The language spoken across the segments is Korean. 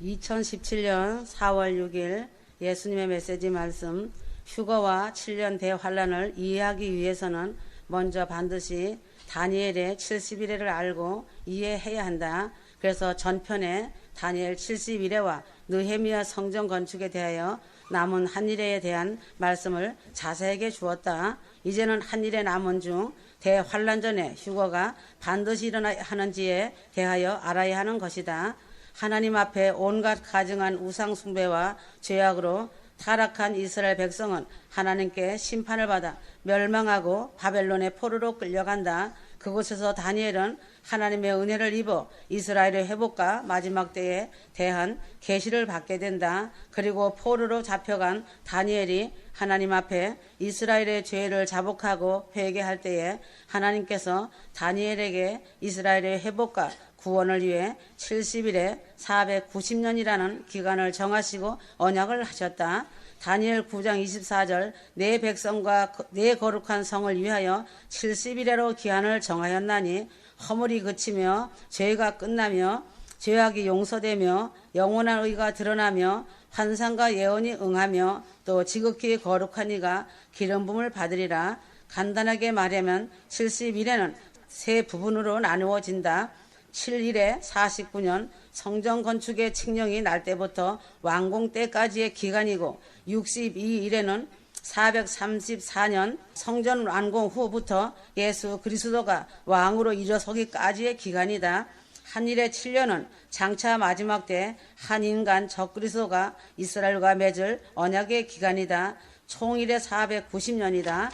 2017년 4월 6일 예수님의 메시지 말씀, 휴거와 7년 대환란을 이해하기 위해서는 먼저 반드시 다니엘의 70일에를 알고 이해해야 한다. 그래서 전편에 다니엘 70일에와 느헤미야 성전 건축에 대하여 남은 한 일에 대한 말씀을 자세하게 주었다. 이제는 한 일에 남은 중 대환란 전에 휴거가 반드시 일어나야 하는지에 대하여 알아야 하는 것이다. 하나님 앞에 온갖 가증한 우상 숭배와 죄악으로 타락한 이스라엘 백성은 하나님께 심판을 받아 멸망하고 바벨론의 포로로 끌려간다. 그곳에서 다니엘은 하나님의 은혜를 입어 이스라엘의 회복과 마지막 때에 대한 계시를 받게 된다. 그리고 포로로 잡혀간 다니엘이 하나님 앞에 이스라엘의 죄를 자복하고 회개할 때에 하나님께서 다니엘에게 이스라엘의 회복과 구원을 위해 70일에 490년이라는 기간을 정하시고 언약을 하셨다. 다니엘 9장 24절 내 백성과 내 거룩한 성을 위하여 70일에로 기한을 정하였나니 허물이 그치며 죄가 끝나며 죄악이 용서되며 영원한 의가 드러나며 환상과 예언이 응하며 또 지극히 거룩한 이가 기름 부음을 받으리라. 간단하게 말하면 70일에는 세 부분으로 나누어진다. 7일에 49년 성전 건축의 칙령이 날 때부터 완공 때까지의 기간이고 62일에는 434년 성전 완공 후부터 예수 그리스도가 왕으로 일어서기까지의 기간이다. 한일의 7년은 장차 마지막 때 한 인간 적그리스도가 이스라엘과 맺을 언약의 기간이다. 총일의 490년이다.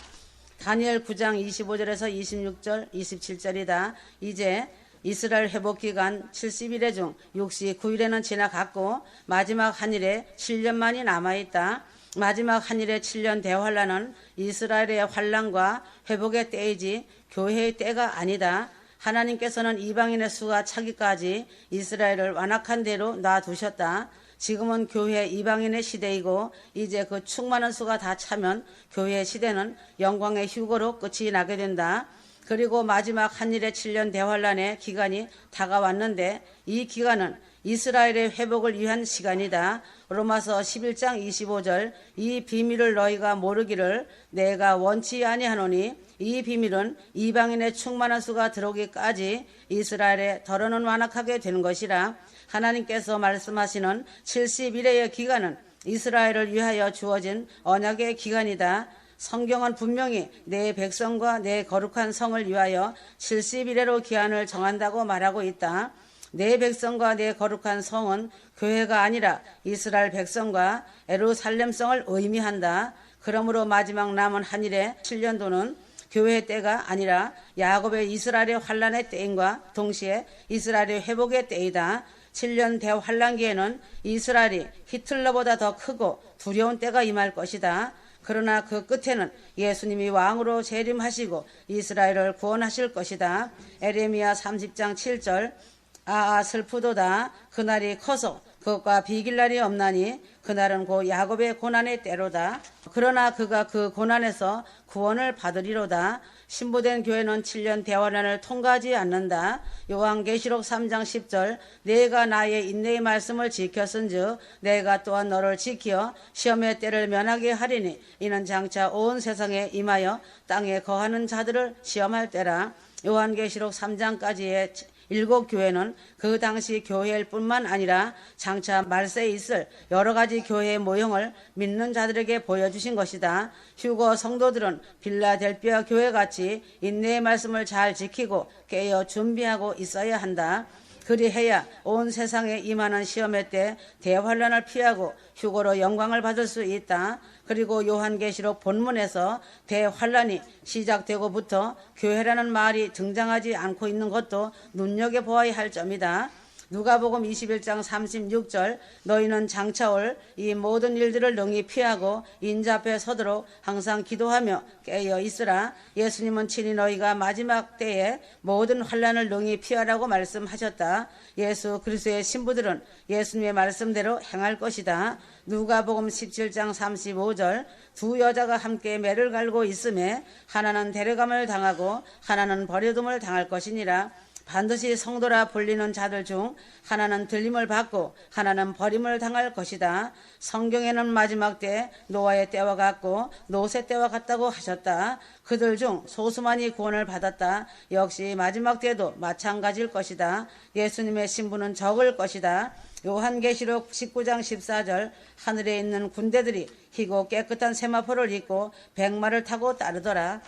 다니엘 9장 25절에서 26절, 27절이다. 이제 이스라엘 회복기간 70일의 중 69일에는 지나갔고 마지막 한일에 7년만이 남아있다. 마지막 한일의 7년 대환란은 이스라엘의 환란과 회복의 때이지 교회의 때가 아니다. 하나님께서는 이방인의 수가 차기까지 이스라엘을 완악한 대로 놔두셨다. 지금은 교회 이방인의 시대이고 이제 그 충만한 수가 다 차면 교회의 시대는 영광의 휴거로 끝이 나게 된다. 그리고 마지막 한일의 7년 대환란의 기간이 다가왔는데 이 기간은 이스라엘의 회복을 위한 시간이다. 로마서 11장 25절 이 비밀을 너희가 모르기를 내가 원치 아니하노니 이 비밀은 이방인의 충만한 수가 들어오기까지 이스라엘에 더러는 완악하게 되는 것이라. 하나님께서 말씀하시는 70일의 기간은 이스라엘을 위하여 주어진 언약의 기간이다. 성경은 분명히 내 백성과 내 거룩한 성을 위하여 70일에로 기한을 정한다고 말하고 있다. 내 백성과 내 거룩한 성은 교회가 아니라 이스라엘 백성과 예루살렘성을 의미한다. 그러므로 마지막 남은 한일의 7년도는 교회의 때가 아니라 야곱의 이스라엘의 환란의 때인과 동시에 이스라엘의 회복의 때이다. 7년 대환란기에는 이스라엘이 히틀러보다 더 크고 두려운 때가 임할 것이다. 그러나 그 끝에는 예수님이 왕으로 재림하시고 이스라엘을 구원하실 것이다. 에레미야 30장 7절 슬프도다. 그날이 커서 그것과 비길 날이 없나니 그날은 곧 야곱의 고난의 때로다. 그러나 그가 그 고난에서 구원을 받으리로다. 신부된 교회는 7년 대환란을 통과하지 않는다. 요한계시록 3장 10절 내가 나의 인내의 말씀을 지켰은즉 내가 또한 너를 지켜 시험의 때를 면하게 하리니 이는 장차 온 세상에 임하여 땅에 거하는 자들을 시험할 때라. 요한계시록 3장까지의 7교회는 그 당시 교회일 뿐만 아니라 장차 말세에 있을 여러 가지 교회의 모형을 믿는 자들에게 보여주신 것이다. 휴거 성도들은 빌라델피아 교회같이 인내의 말씀을 잘 지키고 깨어 준비하고 있어야 한다. 그리해야 온 세상에 임하는 시험의 때 대환란을 피하고 휴거로 영광을 받을 수 있다. 그리고 요한계시록 본문에서 대환란이 시작되고부터 교회라는 말이 등장하지 않고 있는 것도 눈여겨보아야 할 점이다. 누가복음 21장 36절 너희는 장차 올 이 모든 일들을 능히 피하고 인자 앞에 서도록 항상 기도하며 깨어 있으라. 예수님은 친히 너희가 마지막 때에 모든 환난을 능히 피하라고 말씀하셨다. 예수 그리스도의 신부들은 예수님의 말씀대로 행할 것이다. 누가복음 17장 35절 두 여자가 함께 매를 갈고 있음에 하나는 데려감을 당하고 하나는 버려둠을 당할 것이니라. 반드시 성도라 불리는 자들 중 하나는 들림을 받고 하나는 버림을 당할 것이다. 성경에는 마지막 때 노아의 때와 같고 롯의 때와 같다고 하셨다. 그들 중 소수만이 구원을 받았다. 역시 마지막 때도 마찬가지일 것이다. 예수님의 신부는 적을 것이다. 요한계시록 19장 14절 하늘에 있는 군대들이 희고 깨끗한 세마포를 입고 백마를 타고 따르더라.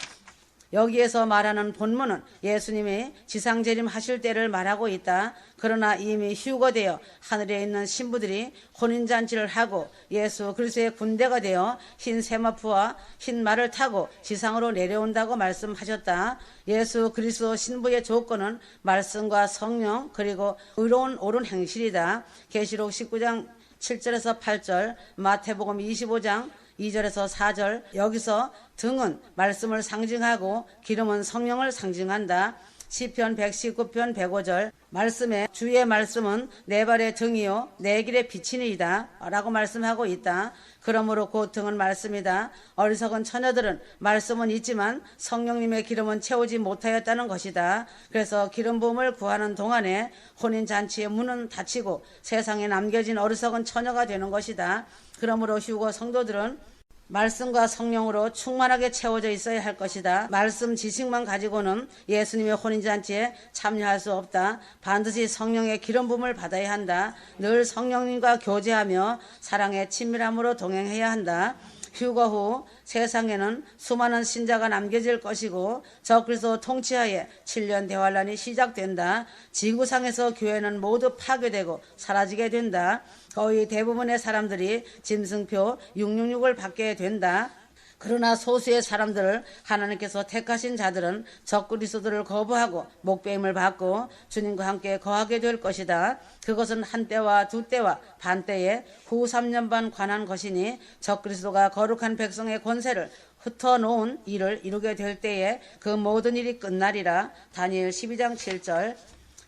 여기에서 말하는 본문은 예수님이 지상재림 하실 때를 말하고 있다. 그러나 이미 휴거되어 하늘에 있는 신부들이 혼인잔치를 하고 예수 그리스도의 군대가 되어 흰 세마포와 흰 말을 타고 지상으로 내려온다고 말씀하셨다. 예수 그리스도 신부의 조건은 말씀과 성령 그리고 의로운 옳은 행실이다. 계시록 19장 7절에서 8절, 마태복음 25장 2절에서 4절, 여기서 등은 말씀을 상징하고 기름은 성령을 상징한다. 시편 119편 105절 말씀에 주의 말씀은 내 발의 등이요 내 길의 빛이니이다 라고 말씀하고 있다. 그러므로 그 등은 말씀이다. 어리석은 처녀들은 말씀은 있지만 성령님의 기름은 채우지 못하였다는 것이다. 그래서 기름 부음을 구하는 동안에 혼인잔치의 문은 닫히고 세상에 남겨진 어리석은 처녀가 되는 것이다. 그러므로 휴거 성도들은 말씀과 성령으로 충만하게 채워져 있어야 할 것이다. 말씀 지식만 가지고는 예수님의 혼인잔치에 참여할 수 없다. 반드시 성령의 기름 부음을 받아야 한다. 늘 성령님과 교제하며 사랑의 친밀함으로 동행해야 한다. 휴거 후 세상에는 수많은 신자가 남겨질 것이고 적그리스도 통치하에 7년 대환란이 시작된다. 지구상에서 교회는 모두 파괴되고 사라지게 된다. 거의 대부분의 사람들이 짐승표 666을 받게 된다. 그러나 소수의 사람들을 하나님께서 택하신 자들은 적그리스도를 거부하고 목배임을 받고 주님과 함께 거하게 될 것이다. 그것은 한때와 두때와 반때에 후 3년 반 관한 것이니 적그리스도가 거룩한 백성의 권세를 흩어놓은 일을 이루게 될 때에 그 모든 일이 끝나리라. 다니엘 12장 7절,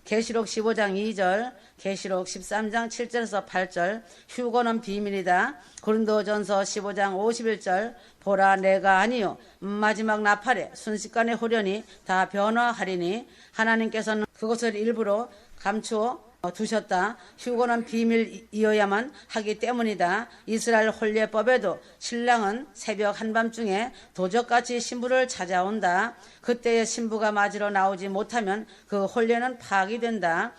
계시록 15장 2절, 계시록 13장 7절에서 8절, 휴거는 비밀이다. 고린도전서 15장 51절, 보라 내가 아니요 마지막 나팔에 순식간에 후련히 다 변화하리니 하나님께서는 그것을 일부러 감추어 두셨다. 휴거는 비밀이어야만 하기 때문이다. 이스라엘 혼례법에도 신랑은 새벽 한밤중에 도적같이 신부를 찾아온다. 그때의 신부가 맞으러 나오지 못하면 그 혼례는 파악이 된다.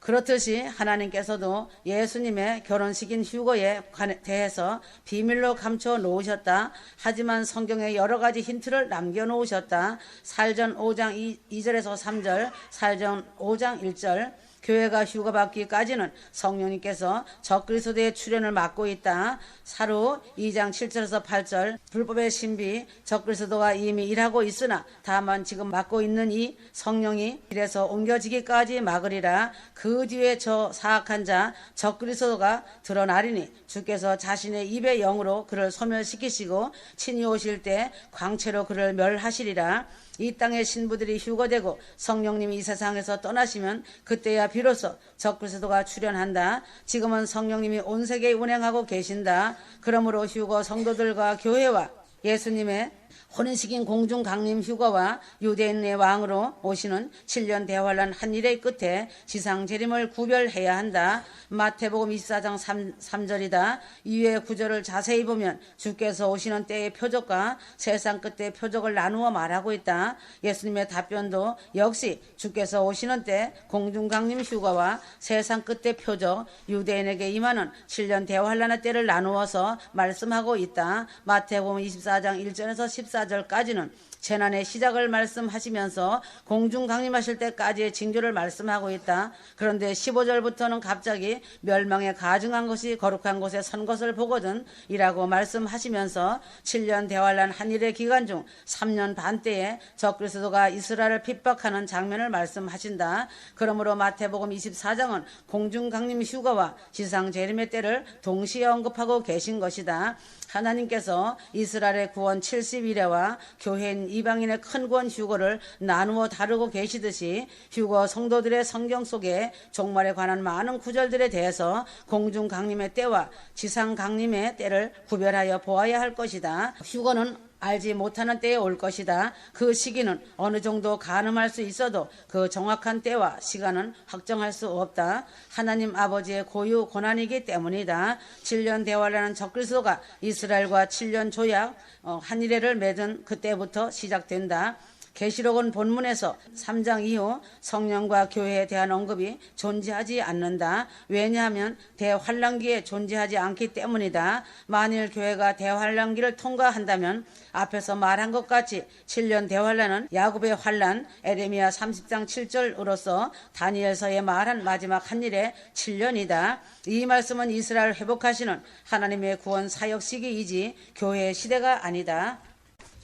그렇듯이 하나님께서도 예수님의 결혼식인 휴거에 대해서 비밀로 감춰 놓으셨다. 하지만 성경에 여러 가지 힌트를 남겨 놓으셨다. 사전 5장 2절에서 3절, 사전 5장 1절, 교회가 휴거받기까지는 성령님께서 적그리스도의 출현을 막고 있다. 사루 2장 7절에서 8절, 불법의 신비 적그리스도가 이미 일하고 있으나 다만 지금 막고 있는 이 성령이 길에서 옮겨지기까지 막으리라. 그 뒤에 저 사악한 자 적그리스도가 드러나리니 주께서 자신의 입의 영으로 그를 소멸시키시고 친히 오실 때 광채로 그를 멸하시리라. 이 땅의 신부들이 휴거되고 성령님이 이 세상에서 떠나시면 그때야 비로소 적그리스도가 출현한다. 지금은 성령님이 온 세계에 운행하고 계신다. 그러므로 휴거 성도들과 교회와 예수님의 혼인식인 공중 강림 휴거와 유대인의 왕으로 오시는 7년 대환란 한 일의 끝에 지상 재림을 구별해야 한다. 마태복음 24장 3절이다. 이외의 구절을 자세히 보면 주께서 오시는 때의 표적과 세상 끝의 표적을 나누어 말하고 있다. 예수님의 답변도 역시 주께서 오시는 때 공중 강림 휴거와 세상 끝의 표적, 유대인에게 임하는 7년 대환란의 때를 나누어서 말씀하고 있다. 마태복음 24장 1절에서 14절까지는 재난의 시작을 말씀하시면서 공중 강림하실 때까지의 징조를 말씀하고 있다. 그런데 15절부터는 갑자기 멸망에 가증한 것이 거룩한 곳에 선 것을 보거든 이라고 말씀하시면서 7년 대환란 한일의 기간 중 3년 반 때에 적그리스도가 이스라엘을 핍박하는 장면을 말씀하신다. 그러므로 마태복음 24장은 공중 강림 휴거와 지상 재림의 때를 동시에 언급하고 계신 것이다. 하나님께서 이스라엘의 구원 70일에와 교회인 이방인의 큰 구원 휴거를 나누어 다루고 계시듯이 휴거 성도들의 성경 속에 종말에 관한 많은 구절들에 대해서 공중 강림의 때와 지상 강림의 때를 구별하여 보아야 할 것이다. 휴거는 알지 못하는 때에 올 것이다. 그 시기는 어느 정도 가늠할 수 있어도 그 정확한 때와 시간은 확정할 수 없다. 하나님 아버지의 고유 권한이기 때문이다. 7년 대환란은 적그리스도가 이스라엘과 7년 조약 한일회를 맺은 그때부터 시작된다. 계시록은 본문에서 3장 이후 성령과 교회에 대한 언급이 존재하지 않는다. 왜냐하면 대환란기에 존재하지 않기 때문이다. 만일 교회가 대환란기를 통과한다면 앞에서 말한 것 같이 7년 대환란은 야곱의 환란, 에레미야 30장 7절으로서 다니엘서에 말한 마지막 한일의 7년이다. 이 말씀은 이스라엘 회복하시는 하나님의 구원 사역 시기이지 교회의 시대가 아니다.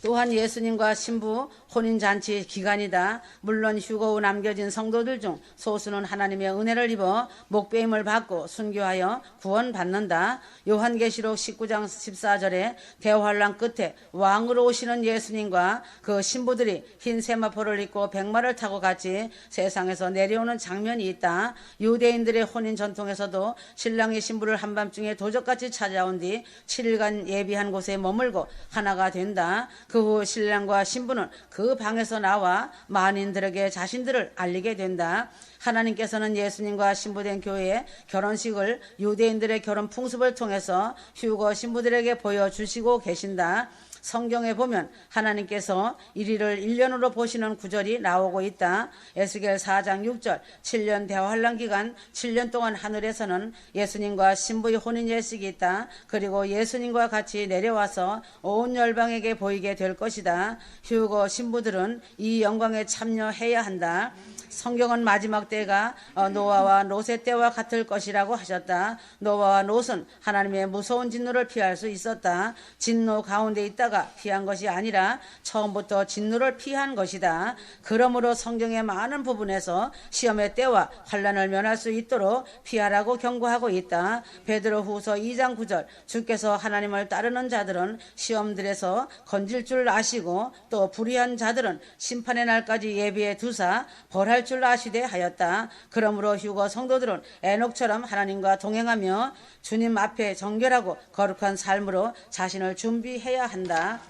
또한 예수님과 신부 혼인잔치 기간이다. 물론 휴거 후 남겨진 성도들 중 소수는 하나님의 은혜를 입어 목배임을 받고 순교하여 구원받는다. 요한계시록 19장 14절에 대환란 끝에 왕으로 오시는 예수님과 그 신부들이 흰 세마포를 입고 백마를 타고 같이 세상에서 내려오는 장면이 있다. 유대인들의 혼인 전통에서도 신랑이 신부를 한밤중에 도적같이 찾아온 뒤 7일간 예비한 곳에 머물고 하나가 된다. 그 후 신랑과 신부는 그 방에서 나와 만인들에게 자신들을 알리게 된다. 하나님께서는 예수님과 신부된 교회의 결혼식을 유대인들의 결혼 풍습을 통해서 휴거 신부들에게 보여주시고 계신다. 성경에 보면 하나님께서 이리를 1년으로 보시는 구절이 나오고 있다. 에스겔 4장 6절 7년 대환란 기간 7년 동안 하늘에서는 예수님과 신부의 혼인 예식이 있다. 그리고 예수님과 같이 내려와서 온 열방에게 보이게 될 것이다. 휴거 신부들은 이 영광에 참여해야 한다. 성경은 마지막 때가 노아와 롯의 때와 같을 것이라고 하셨다. 노아와 롯은 하나님의 무서운 진노를 피할 수 있었다. 진노 가운데 있다가 피한 것이 아니라 처음부터 진노를 피한 것이다. 그러므로 성경의 많은 부분에서 시험의 때와 환난을 면할 수 있도록 피하라고 경고하고 있다. 베드로후서 2장 9절 주께서 하나님을 따르는 자들은 시험들에서 건질 줄 아시고 또 불의한 자들은 심판의 날까지 예비해 두사 벌할 줄 아시되 하였다. 그러므로 휴거 성도들은 에녹처럼 하나님과 동행하며 주님 앞에 정결하고 거룩한 삶으로 자신을 준비해야 한다.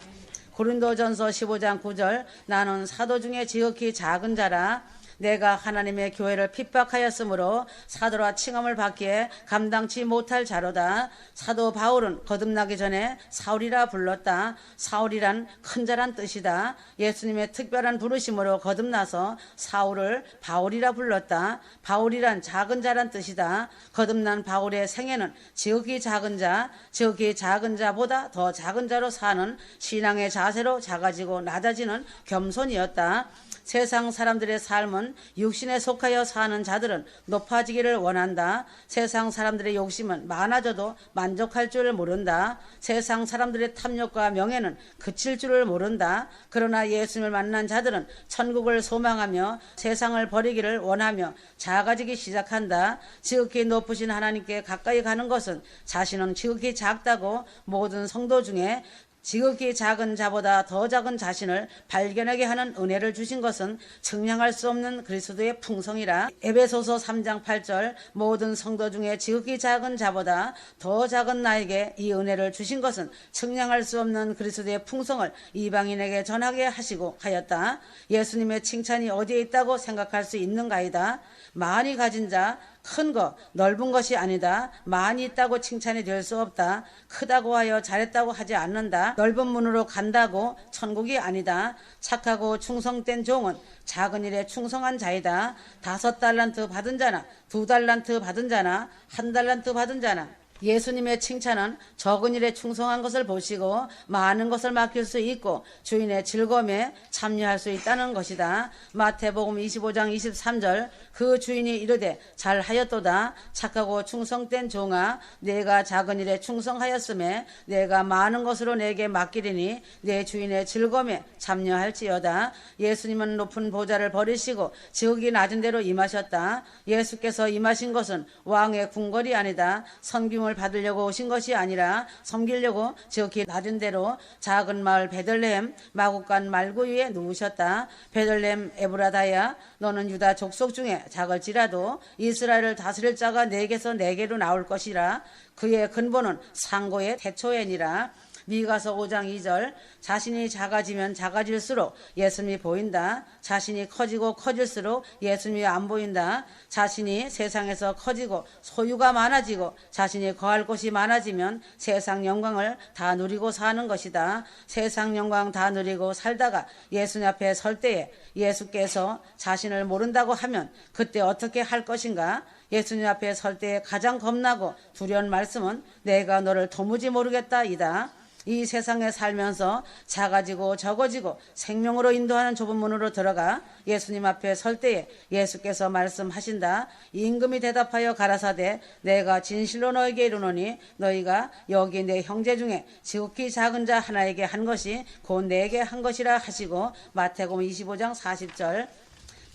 고린도전서 15장 9절 나는 사도 중에 지극히 작은 자라 내가 하나님의 교회를 핍박하였으므로 사도라 칭함을 받기에 감당치 못할 자로다. 사도 바울은 거듭나기 전에 사울이라 불렀다. 사울이란 큰 자란 뜻이다. 예수님의 특별한 부르심으로 거듭나서 사울을 바울이라 불렀다. 바울이란 작은 자란 뜻이다. 거듭난 바울의 생애는 지극히 작은 자, 지극히 작은 자보다 더 작은 자로 사는 신앙의 자세로 작아지고 낮아지는 겸손이었다. 세상 사람들의 삶은 육신에 속하여 사는 자들은 높아지기를 원한다. 세상 사람들의 욕심은 많아져도 만족할 줄을 모른다. 세상 사람들의 탐욕과 명예는 그칠 줄을 모른다. 그러나 예수님을 만난 자들은 천국을 소망하며 세상을 버리기를 원하며 작아지기 시작한다. 지극히 높으신 하나님께 가까이 가는 것은 자신은 지극히 작다고 모든 성도 중에 지극히 작은 자보다 더 작은 자신을 발견하게 하는 은혜를 주신 것은 측량할 수 없는 그리스도의 풍성이라. 에베소서 3장 8절 모든 성도 중에 지극히 작은 자보다 더 작은 나에게 이 은혜를 주신 것은 측량할 수 없는 그리스도의 풍성을 이방인에게 전하게 하시고 하였다. 예수님의 칭찬이 어디에 있다고 생각할 수 있는가이다. 많이 가진 자, 큰 것, 넓은 것이 아니다. 많이 있다고 칭찬이 될 수 없다. 크다고 하여 잘했다고 하지 않는다. 넓은 문으로 간다고 천국이 아니다. 착하고 충성된 종은 작은 일에 충성한 자이다. 5달란트 받은 자나 2달란트 받은 자나 1달란트 받은 자나 예수님의 칭찬은 적은 일에 충성한 것을 보시고 많은 것을 맡길 수 있고 주인의 즐거움에 참여할 수 있다는 것이다. 마태복음 25장 23절 그 주인이 이르되 잘하였도다. 착하고 충성된 종아 내가 작은 일에 충성하였음에 내가 많은 것으로 내게 맡기리니 내 주인의 즐거움에 참여할지어다. 예수님은 높은 보좌를 버리시고 지극히 낮은 데로 임하셨다. 예수께서 임하신 것은 왕의 궁궐이 아니다. 섬김을 받으려고 오신 것이 아니라 섬기려고 지극히 낮은 데로 작은 마을 베들레헴 마국간 말구 위에 누우셨다. 베들레헴 에브라다야 너는 유다 족속 중에 작을지라도 이스라엘을 다스릴 자가 내게서 내게로 나올 것이라. 그의 근본은 상고의 태초에니라. 미가서 5장 2절 자신이 작아지면 작아질수록 예수님이 보인다. 자신이 커지고 커질수록 예수님이 안 보인다. 자신이 세상에서 커지고 소유가 많아지고 자신이 거할 곳이 많아지면 세상 영광을 다 누리고 사는 것이다. 세상 영광 다 누리고 살다가 예수님 앞에 설 때에 예수께서 자신을 모른다고 하면 그때 어떻게 할 것인가? 예수님 앞에 설 때에 가장 겁나고 두려운 말씀은 내가 너를 도무지 모르겠다 이다. 이 세상에 살면서 작아지고 적어지고 생명으로 인도하는 좁은 문으로 들어가 예수님 앞에 설 때에 예수께서 말씀하신다. 임금이 대답하여 가라사대 내가 진실로 너에게 이르노니 너희가 여기 내 형제 중에 지극히 작은 자 하나에게 한 것이 곧 내게 한 것이라 하시고 마태복음 25장 40절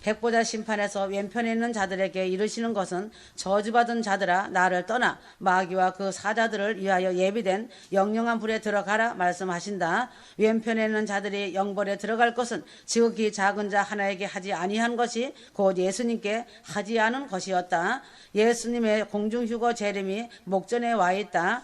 백보자 심판에서 왼편에 있는 자들에게 이르시는 것은 저주받은 자들아 나를 떠나 마귀와 그 사자들을 위하여 예비된 영영한 불에 들어가라 말씀하신다. 왼편에 있는 자들이 영벌에 들어갈 것은 지극히 작은 자 하나에게 하지 아니한 것이 곧 예수님께 하지 않은 것이었다. 예수님의 공중휴거 재림이 목전에 와 있다.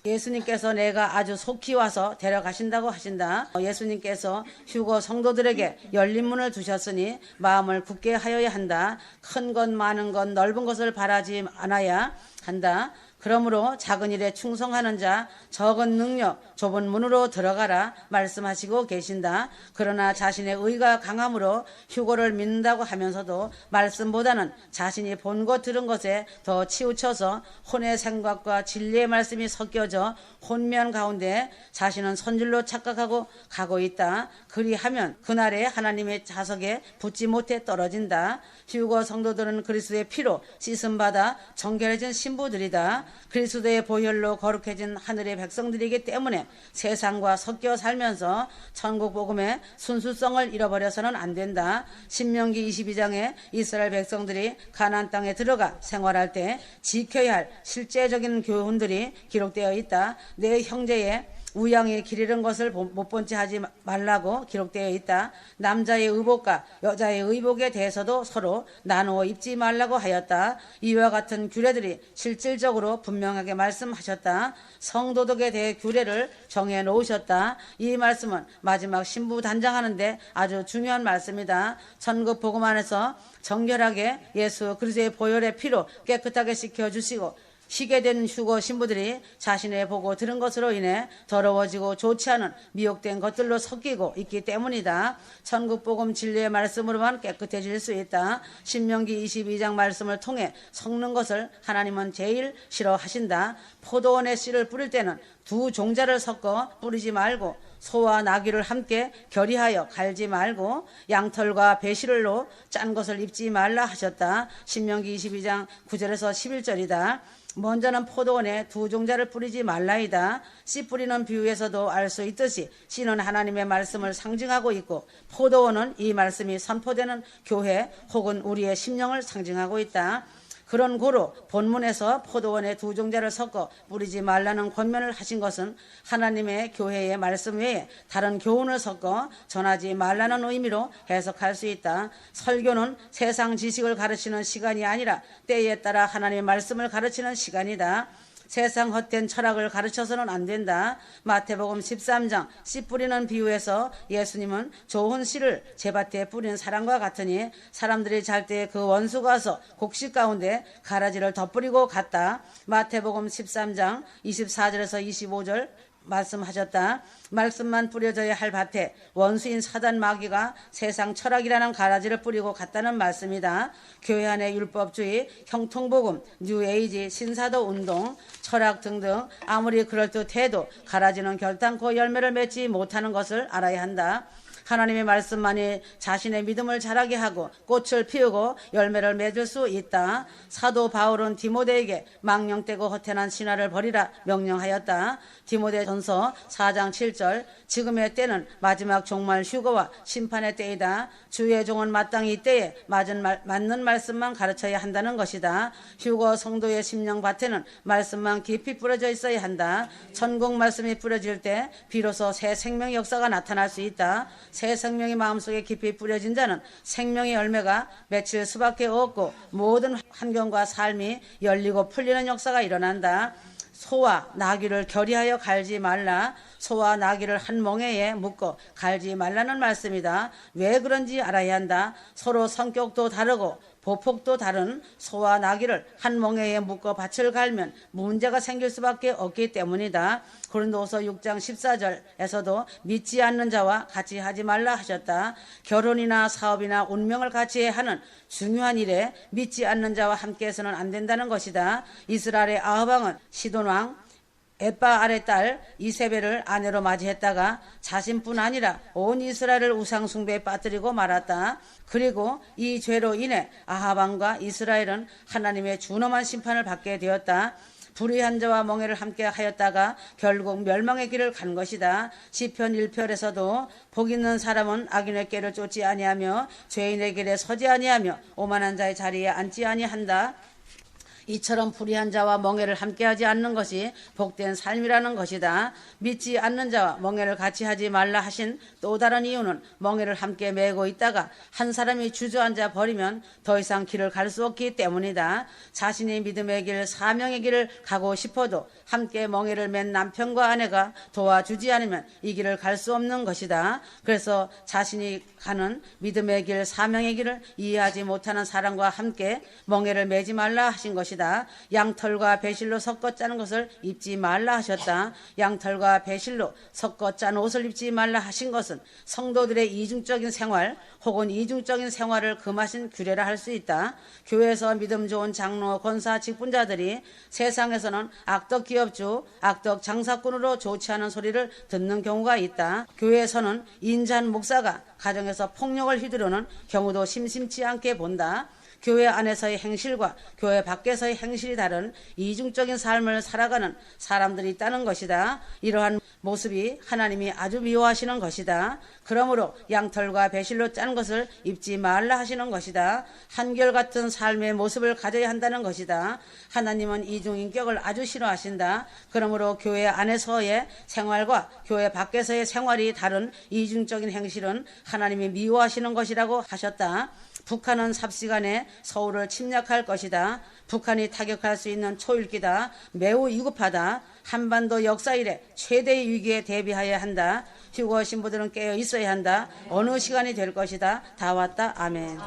예수님께서 내가 아주 속히 와서 데려가신다고 하신다. 예수님께서 휴거 성도들에게 열린 문을 두셨으니 마음을 굳게 하여야 한다. 큰 것 많은 것 넓은 것을 바라지 않아야 한다. 그러므로 작은 일에 충성하는 자 적은 능력 좁은 문으로 들어가라 말씀하시고 계신다. 그러나 자신의 의가 강함으로 휴거를 믿는다고 하면서도 말씀보다는 자신이 본 것 들은 것에 더 치우쳐서 혼의 생각과 진리의 말씀이 섞여져 혼미한 가운데 자신은 선질로 착각하고 가고 있다. 그리하면 그날에 하나님의 자석에 붙지 못해 떨어진다. 휴거 성도들은 그리스도의 피로 씻음받아 정결해진 신부들이다. 그리스도의 보혈로 거룩해진 하늘의 백성들이기 때문에 세상과 섞여 살면서 천국 복음의 순수성을 잃어버려서는 안 된다. 신명기 22장에 이스라엘 백성들이 가나안 땅에 들어가 생활할 때 지켜야 할 실제적인 교훈들이 기록되어 있다. 내 형제의 우양이 길 잃은 것을 못 본 채 하지 말라고 기록되어 있다. 남자의 의복과 여자의 의복에 대해서도 서로 나누어 입지 말라고 하였다. 이와 같은 규례들이 실질적으로 분명하게 말씀하셨다. 성도덕에 대해 규례를 정해 놓으셨다. 이 말씀은 마지막 신부 단장하는데 아주 중요한 말씀이다. 천국 복음 안에서 정결하게 예수 그리스도의 보혈의 피로 깨끗하게 씻겨주시고 쉬게 된 휴거 신부들이 자신의 보고 들은 것으로 인해 더러워지고 좋지 않은 미혹된 것들로 섞이고 있기 때문이다. 천국복음 진리의 말씀으로만 깨끗해질 수 있다. 신명기 22장 말씀을 통해 섞는 것을 하나님은 제일 싫어하신다. 포도원에 씨를 뿌릴 때는 두 종자를 섞어 뿌리지 말고 소와 나귀를 함께 결의하여 갈지 말고 양털과 배실로 짠 것을 입지 말라 하셨다. 신명기 22장 9절에서 11절이다. 먼저는 포도원에 두 종자를 뿌리지 말라이다. 씨 뿌리는 비유에서도 알 수 있듯이 씨는 하나님의 말씀을 상징하고 있고 포도원은 이 말씀이 선포되는 교회 혹은 우리의 심령을 상징하고 있다. 그런 고로 본문에서 포도원에 두 종자를 섞어 뿌리지 말라는 권면을 하신 것은 하나님의 교회의 말씀 외에 다른 교훈을 섞어 전하지 말라는 의미로 해석할 수 있다. 설교는 세상 지식을 가르치는 시간이 아니라 때에 따라 하나님의 말씀을 가르치는 시간이다. 세상 헛된 철학을 가르쳐서는 안 된다. 마태복음 13장 씨 뿌리는 비유에서 예수님은 좋은 씨를 제밭에 뿌린 사람과 같으니 사람들이 잘 때 그 원수가 와서 곡식 가운데 가라지를 덧뿌리고 갔다. 마태복음 13장 24절에서 25절 말씀하셨다. 말씀만 뿌려져야 할 밭에 원수인 사단 마귀가 세상 철학이라는 가라지를 뿌리고 갔다는 말씀이다. 교회 안의 율법주의, 형통복음, 뉴에이지, 신사도 운동, 철학 등등 아무리 그럴듯해도 가라지는 결단코 열매를 맺지 못하는 것을 알아야 한다. 하나님의 말씀만이 자신의 믿음을 자라게 하고 꽃을 피우고 열매를 맺을 수 있다. 사도 바울은 디모데에게 망령되고 허탄한 신화를 버리라 명령하였다. 디모데전서 4장 7절 지금의 때는 마지막 종말 휴거와 심판의 때이다. 주의 종은 마땅히 이때에 맞는 말씀만 가르쳐야 한다는 것이다. 휴거 성도의 심령밭에는 말씀만 깊이 뿌려져 있어야 한다. 천국 말씀이 뿌려질 때 비로소 새 생명의 역사가 나타날 수 있다. 새 생명이 마음속에 깊이 뿌려진 자는 생명의 열매가 맺힐 수밖에 없고 모든 환경과 삶이 열리고 풀리는 역사가 일어난다. 소와 나귀를 결의하여 갈지 말라. 소와 나귀를 한 멍에에 묶어 갈지 말라는 말씀이다. 왜 그런지 알아야 한다. 서로 성격도 다르고 보폭도 다른 소와 나귀를 한 멍에에 묶어 밭을 갈면 문제가 생길 수밖에 없기 때문이다. 고린도후서 6장 14절에서도 믿지 않는 자와 같이 하지 말라 하셨다. 결혼이나 사업이나 운명을 같이 하는 중요한 일에 믿지 않는 자와 함께해서는 안 된다는 것이다. 이스라엘의 아합 왕은 시돈왕 에빠 아래 딸 이세벨을 아내로 맞이했다가 자신뿐 아니라 온 이스라엘을 우상 숭배에 빠뜨리고 말았다. 그리고 이 죄로 인해 아합 왕과 이스라엘은 하나님의 준엄한 심판을 받게 되었다. 불의한 자와 멍에를 함께 하였다가 결국 멸망의 길을 간 것이다. 시편 1편에서도 복 있는 사람은 악인의 길을 쫓지 아니하며 죄인의 길에 서지 아니하며 오만한 자의 자리에 앉지 아니한다. 이처럼 불의한 자와 멍에를 함께하지 않는 것이 복된 삶이라는 것이다. 믿지 않는 자와 멍에를 같이 하지 말라 하신 또 다른 이유는 멍에를 함께 메고 있다가 한 사람이 주저앉아 버리면 더 이상 길을 갈 수 없기 때문이다. 자신이 믿음의 길, 사명의 길을 가고 싶어도 함께 멍에를 맨 남편과 아내가 도와주지 않으면 이 길을 갈 수 없는 것이다. 그래서 자신이 가는 믿음의 길, 사명의 길을 이해하지 못하는 사람과 함께 멍에를 매지 말라 하신 것이다. 양털과 배실로 섞어 짜는 것을 입지 말라 하셨다. 양털과 배실로 섞어 짠 옷을 입지 말라 하신 것은 성도들의 이중적인 생활 혹은 이중적인 생활을 금하신 규례라 할 수 있다. 교회에서 믿음 좋은 장로, 권사, 직분자들이 세상에서는 악덕 기업주, 악덕 장사꾼으로 좋지 않은 소리를 듣는 경우가 있다. 교회에서는 인자한 목사가 가정에서 폭력을 휘두르는 경우도 심심치 않게 본다. 교회 안에서의 행실과 교회 밖에서의 행실이 다른 이중적인 삶을 살아가는 사람들이 있다는 것이다. 이러한 모습이 하나님이 아주 미워하시는 것이다. 그러므로 양털과 배실로 짠 것을 입지 말라 하시는 것이다. 한결같은 삶의 모습을 가져야 한다는 것이다. 하나님은 이중인격을 아주 싫어하신다. 그러므로 교회 안에서의 생활과 교회 밖에서의 생활이 다른 이중적인 행실은 하나님이 미워하시는 것이라고 하셨다. 북한은 삽시간에 서울을 침략할 것이다. 북한이 타격할 수 있는 초일기다. 매우 위급하다. 한반도 역사 이래 최대의 위기에 대비해야 한다. 휴거 신부들은 깨어 있어야 한다. 어느 시간이 될 것이다. 다 왔다. 아멘.